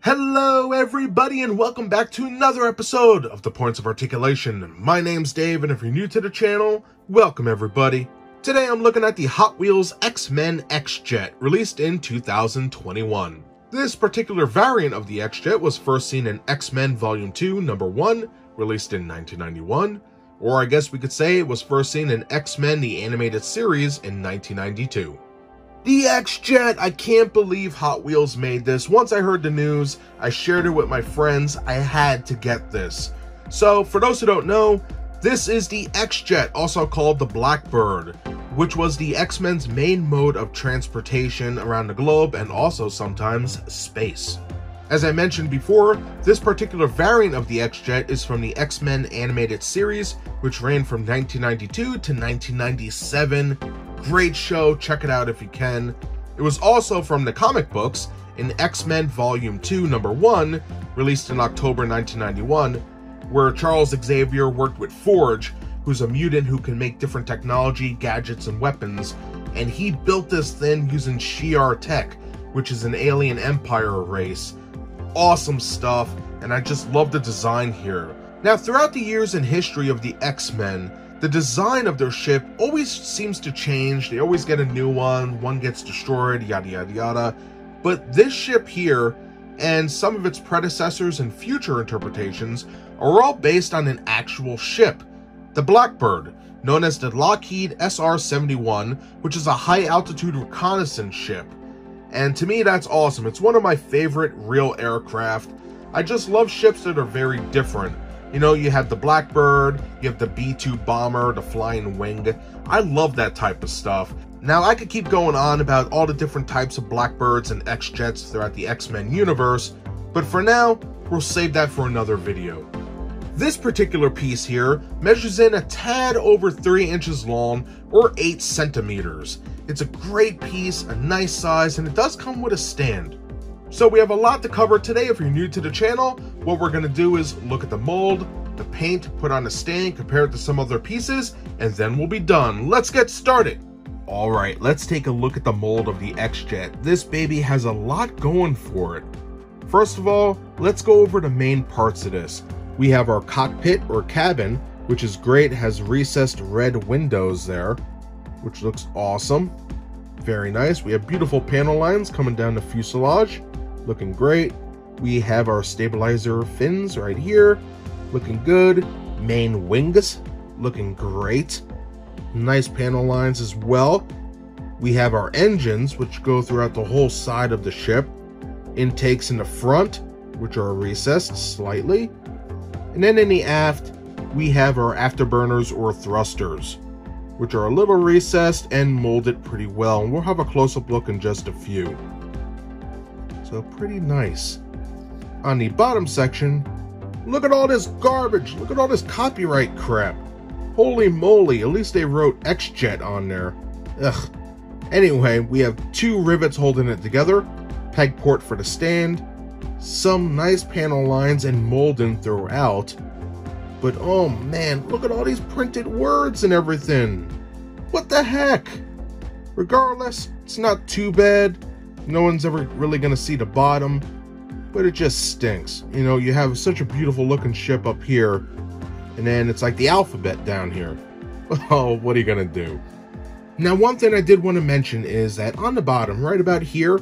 Hello everybody and welcome back to another episode of The Points of Articulation. My name's Dave and if you're new to the channel, welcome everybody. Today I'm looking at the Hot Wheels XMEN X-Jet released in 2021. This particular variant of the X-Jet was first seen in X-Men Volume 2 Number 1, released in 1991, or I guess we could say it was first seen in X-Men the Animated Series in 1992. The X-Jet, I can't believe Hot Wheels made this. Once I heard the news, I shared it with my friends. I had to get this. So, for those who don't know, this is the X-Jet, also called the Blackbird, which was the X-Men's main mode of transportation around the globe and also sometimes space. As I mentioned before, this particular variant of the X-Jet is from the X-Men animated series, which ran from 1992 to 1997. Great show, check it out if you can. It was also from the comic books in X-Men Volume 2 Number 1, released in October 1991, where Charles Xavier worked with Forge, who's a mutant who can make different technology, gadgets, and weapons, and he built this thing using Shi'ar tech, which is an alien empire race. Awesome stuff, and I just love the design here. Now, throughout the years and history of the X-Men, the design of their ship always seems to change. They always get a new one gets destroyed, yada yada yada. But this ship here, and some of its predecessors and future interpretations, are all based on an actual ship, the Blackbird, known as the Lockheed SR-71, which is a high-altitude reconnaissance ship. And to me, that's awesome. It's one of my favorite real aircraft. I just love ships that are very different. You know, you have the Blackbird, you have the B-2 bomber, the Flying Wing. I love that type of stuff. Now, I could keep going on about all the different types of Blackbirds and X-Jets throughout the X-Men universe, but for now, we'll save that for another video. This particular piece here measures in a tad over 3 inches long, or 8 centimeters. It's a great piece, a nice size, and it does come with a stand. So we have a lot to cover today. If you're new to the channel, what we're going to do is look at the mold, the paint, put on a stand, compare it to some other pieces, and then we'll be done. Let's get started. Alright, let's take a look at the mold of the X-Jet. This baby has a lot going for it. First of all, let's go over the main parts of this. We have our cockpit or cabin, which is great, has recessed red windows there, which looks awesome. Very nice. We have beautiful panel lines coming down the fuselage. Looking great. We have our stabilizer fins right here, looking good. Main wings, looking great. Nice panel lines as well. We have our engines, which go throughout the whole side of the ship. Intakes in the front, which are recessed slightly. And then in the aft, we have our afterburners or thrusters, which are a little recessed and molded pretty well. And we'll have a close-up look in just a few. So pretty nice. On the bottom section, look at all this garbage. Look at all this copyright crap. Holy moly, at least they wrote X-Jet on there. Ugh. Anyway, we have 2 rivets holding it together, peg port for the stand, some nice panel lines and molding throughout. But oh man, look at all these printed words and everything. What the heck? Regardless, it's not too bad. No one's ever really gonna see the bottom, but it just stinks. You know, you have such a beautiful looking ship up here, and then it's like the alphabet down here. Oh, what are you gonna do? Now, one thing I did want to mention is that on the bottom, right about here,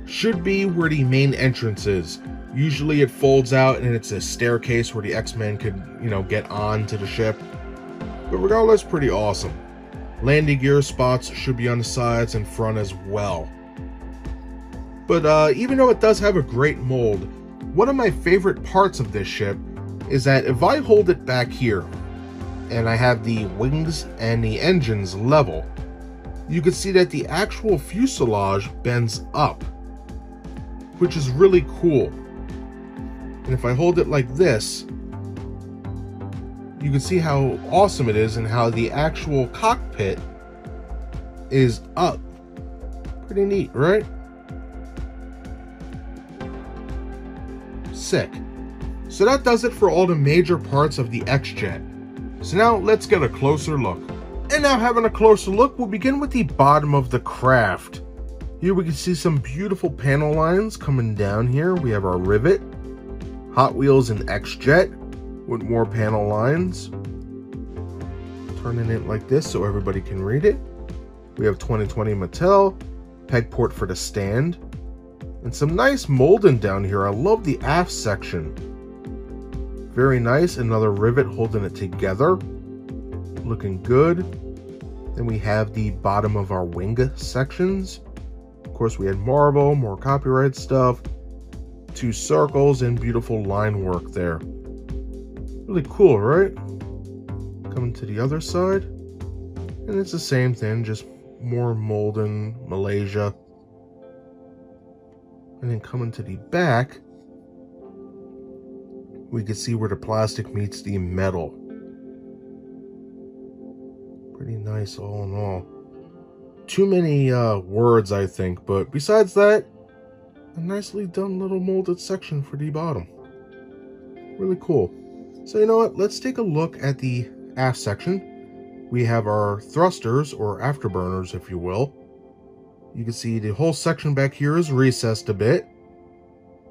should be where the main entrance is. Usually it folds out and it's a staircase where the X-Men could, you know, get on to the ship. But regardless, pretty awesome. Landing gear spots should be on the sides and front as well. But even though it does have a great mold, one of my favorite parts of this ship is that if I hold it back here, and I have the wings and the engines level, you can see that the actual fuselage bends up, which is really cool. And if I hold it like this, you can see how awesome it is and how the actual cockpit is up. Pretty neat, right? Sick. So that does it for all the major parts of the X-Jet. So now let's get a closer look. And now having a closer look, we'll begin with the bottom of the craft. Here we can see some beautiful panel lines coming down here. We have our Rivet, Hot Wheels and X-Jet with more panel lines. Turning it like this so everybody can read it. We have 2020 Mattel, peg port for the stand, and some nice molding down here. I love the aft section. Very nice. Another rivet holding it together. Looking good. Then we have the bottom of our wing sections. Of course, we had Marvel, more copyright stuff, 2 circles, and beautiful line work there. Really cool, right? Coming to the other side, and it's the same thing, just more molding, Malaysia. And then coming to the back, we can see where the plastic meets the metal. Pretty nice all in all. Too many words, I think, but besides that, a nicely done little molded section for the bottom. Really cool. So you know what, let's take a look at the aft section. We have our thrusters, or afterburners if you will. You can see the whole section back here is recessed a bit.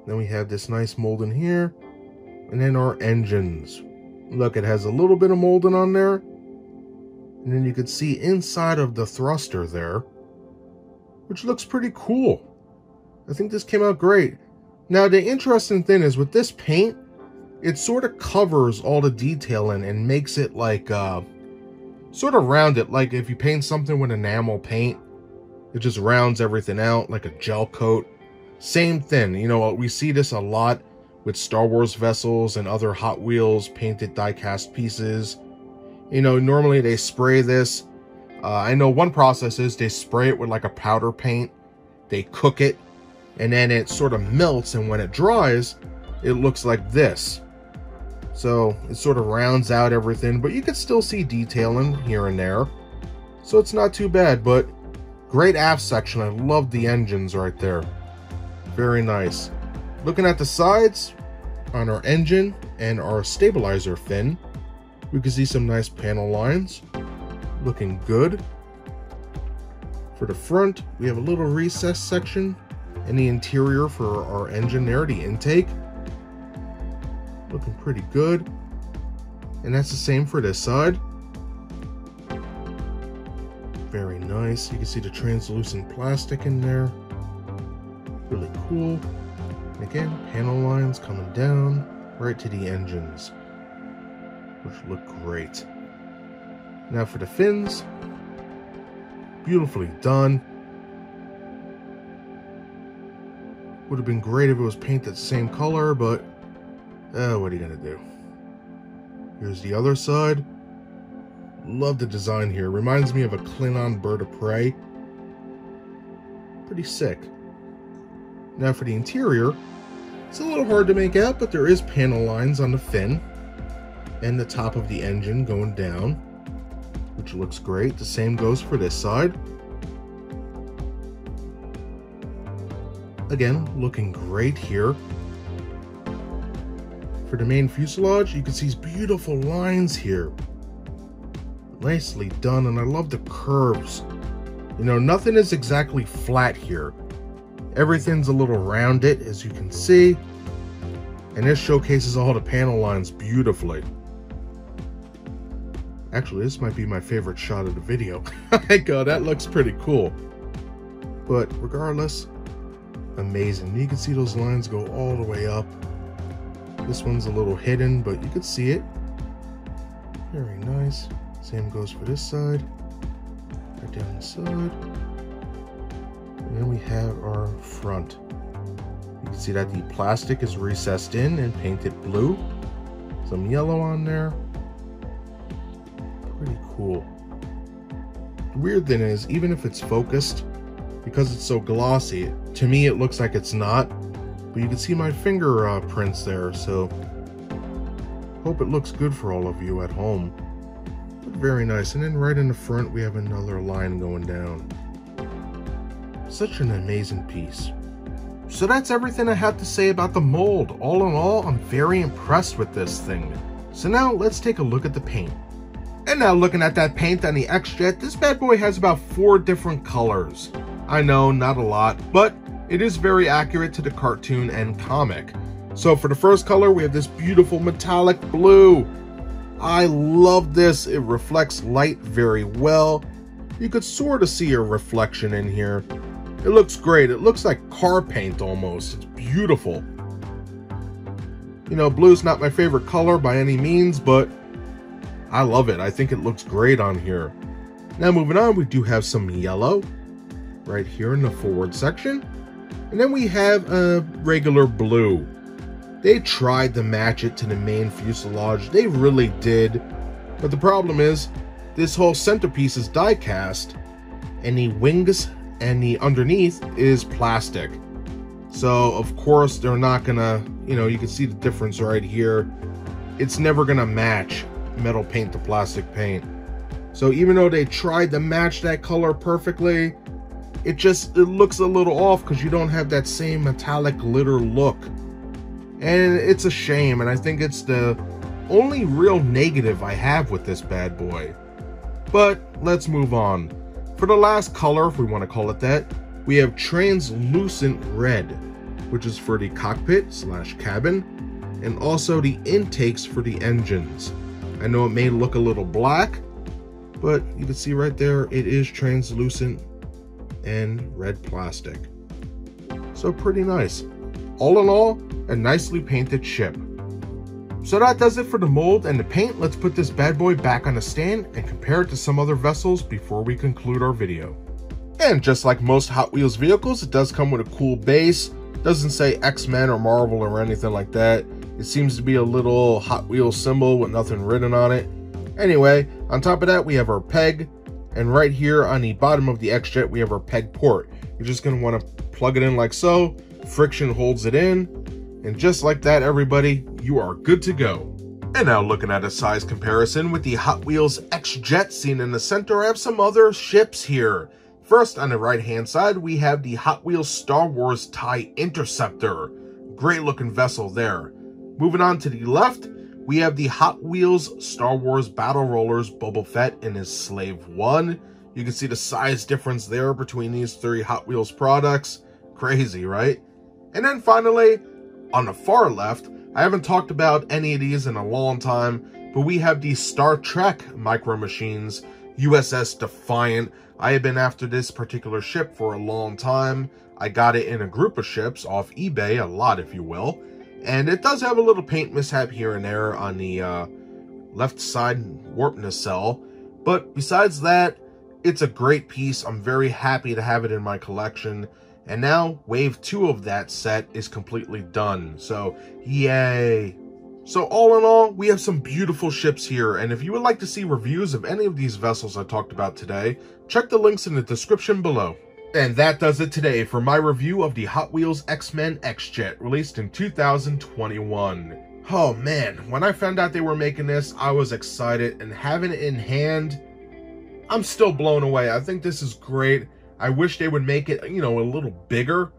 Then we have this nice molding here, and then our engines. Look, it has a little bit of molding on there. And then you can see inside of the thruster there, which looks pretty cool. I think this came out great. Now, the interesting thing is with this paint, it sort of covers all the detailing and makes it like, sort of rounded. Like if you paint something with enamel paint, it just rounds everything out like a gel coat. Same thing, you know, we see this a lot with Star Wars vessels and other Hot Wheels painted die-cast pieces. You know, normally they spray this. I know one process is they spray it with like a powder paint. They cook it, and then it sort of melts, and when it dries, it looks like this. So it sort of rounds out everything, but you can still see detailing here and there. So it's not too bad, but great aft section. I love the engines right there. Very nice. Looking at the sides on our engine and our stabilizer fin, we can see some nice panel lines. Looking good. For the front, we have a little recessed section in the interior for our engine there, the intake. Looking pretty good. And that's the same for this side. Very nice. You can see the translucent plastic in there. Really cool. And again, panel lines coming down right to the engines, which look great. Now for the fins, beautifully done. Would have been great if it was painted the same color, but what are you gonna do? Here's the other side. Love the design here. Reminds me of a Klingon bird of prey. Pretty sick. Now for the interior, it's a little hard to make out, but there is panel lines on the fin and the top of the engine going down, which looks great. The same goes for this side. Again, looking great here. For the main fuselage, you can see these beautiful lines here. Nicely done, and I love the curves. You know, nothing is exactly flat here. Everything's a little rounded, as you can see. And this showcases all the panel lines beautifully. Actually, this might be my favorite shot of the video. My God, that looks pretty cool. But regardless, amazing. You can see those lines go all the way up. This one's a little hidden, but you can see it. Very nice. Same goes for this side. Right down the side. And then we have our front. You can see that the plastic is recessed in and painted blue. Some yellow on there. Pretty cool. The weird thing is, even if it's focused, because it's so glossy, to me it looks like it's not. But you can see my fingerprints there, so hope it looks good for all of you at home. But very nice. And then right in the front we have another line going down. Such an amazing piece. So that's everything I have to say about the mold. All in all, I'm very impressed with this thing. So now let's take a look at the paint. And now looking at that paint on the X-Jet, this bad boy has about 4 different colors. I know, not a lot, but it is very accurate to the cartoon and comic. So for the first color, we have this beautiful metallic blue. I love this. It reflects light very well. You could sort of see a reflection in here. It looks great. It looks like car paint almost. It's beautiful. You know, blue's not my favorite color by any means, but I love it. I think it looks great on here. Now moving on, we do have some yellow right here in the forward section. And then we have a regular blue. They tried to match it to the main fuselage. They really did. But the problem is, this whole centerpiece is die cast, and the wings and the underneath is plastic. So of course they're not gonna, you know, you can see the difference right here. It's never gonna match metal paint to plastic paint. So even though they tried to match that color perfectly, it looks a little off because you don't have that same metallic glitter look. And it's a shame, and I think it's the only real negative I have with this bad boy. But let's move on. For the last color, if we want to call it that, we have translucent red, which is for the cockpit / cabin, and also the intakes for the engines. I know it may look a little black, but you can see right there, it is translucent and red plastic. So pretty nice. All in all, a nicely painted ship. So that does it for the mold and the paint. Let's put this bad boy back on the stand and compare it to some other vessels before we conclude our video. And just like most Hot Wheels vehicles, it does come with a cool base. It doesn't say X-Men or Marvel or anything like that. It seems to be a little Hot Wheels symbol with nothing written on it. Anyway, on top of that, we have our peg. And right here on the bottom of the X-Jet, we have our peg port. You're just going to want to plug it in like so. Friction holds it in. And just like that, everybody, you are good to go. And now looking at a size comparison with the Hot Wheels X-Jet seen in the center, I have some other ships here. First, on the right-hand side, we have the Hot Wheels Star Wars TIE Interceptor. Great looking vessel there. Moving on to the left, we have the Hot Wheels Star Wars Battle Rollers Boba Fett and his Slave 1. You can see the size difference there between these three Hot Wheels products. Crazy, right? And then finally, on the far left, I haven't talked about any of these in a long time, but we have the Star Trek Micro Machines USS Defiant. I have been after this particular ship for a long time. I got it in a group of ships off eBay, a lot if you will. And it does have a little paint mishap here and there on the left side warp nacelle. But besides that, it's a great piece. I'm very happy to have it in my collection. And now, Wave 2 of that set is completely done. So, yay! So all in all, we have some beautiful ships here. And if you would like to see reviews of any of these vessels I talked about today, check the links in the description below. And that does it today for my review of the Hot Wheels X-Men X-Jet, released in 2021. Oh man, when I found out they were making this, I was excited, and having it in hand, I'm still blown away. I think this is great. I wish they would make it, you know, a little bigger.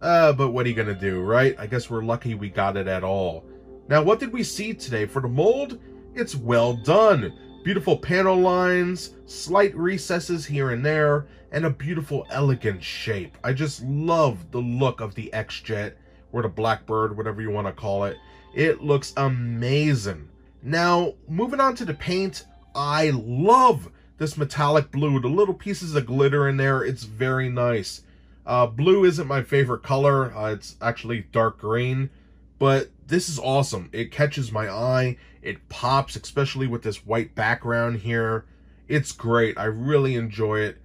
But what are you gonna do, right? I guess we're lucky we got it at all. Now, what did we see today? For the mold, it's well done. Beautiful panel lines, slight recesses here and there, and a beautiful, elegant shape. I just love the look of the X-Jet, or the Blackbird, whatever you want to call it. It looks amazing. Now, moving on to the paint, I love this metallic blue. The little pieces of glitter in there, it's very nice. Blue isn't my favorite color. It's actually dark green. But this is awesome. It catches my eye. It pops, especially with this white background here. It's great. I really enjoy it.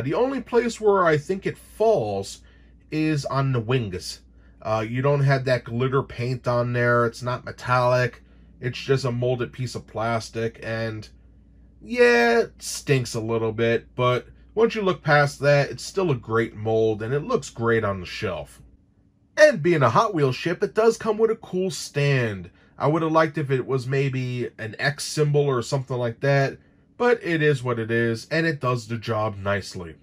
The only place where I think it falls is on the wings. You don't have that glitter paint on there. It's not metallic. It's just a molded piece of plastic. And yeah, it stinks a little bit. But once you look past that, it's still a great mold. And it looks great on the shelf. And being a Hot Wheels ship, it does come with a cool stand. I would have liked if it was maybe an X symbol or something like that, but it is what it is, and it does the job nicely.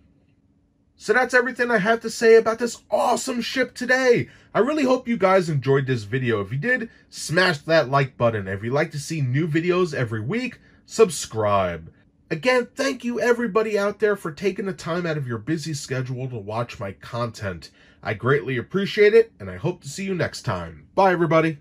So that's everything I have to say about this awesome ship today. I really hope you guys enjoyed this video. If you did, smash that like button. If you'd like to see new videos every week, subscribe. Again, thank you everybody out there for taking the time out of your busy schedule to watch my content. I greatly appreciate it, and I hope to see you next time. Bye, everybody.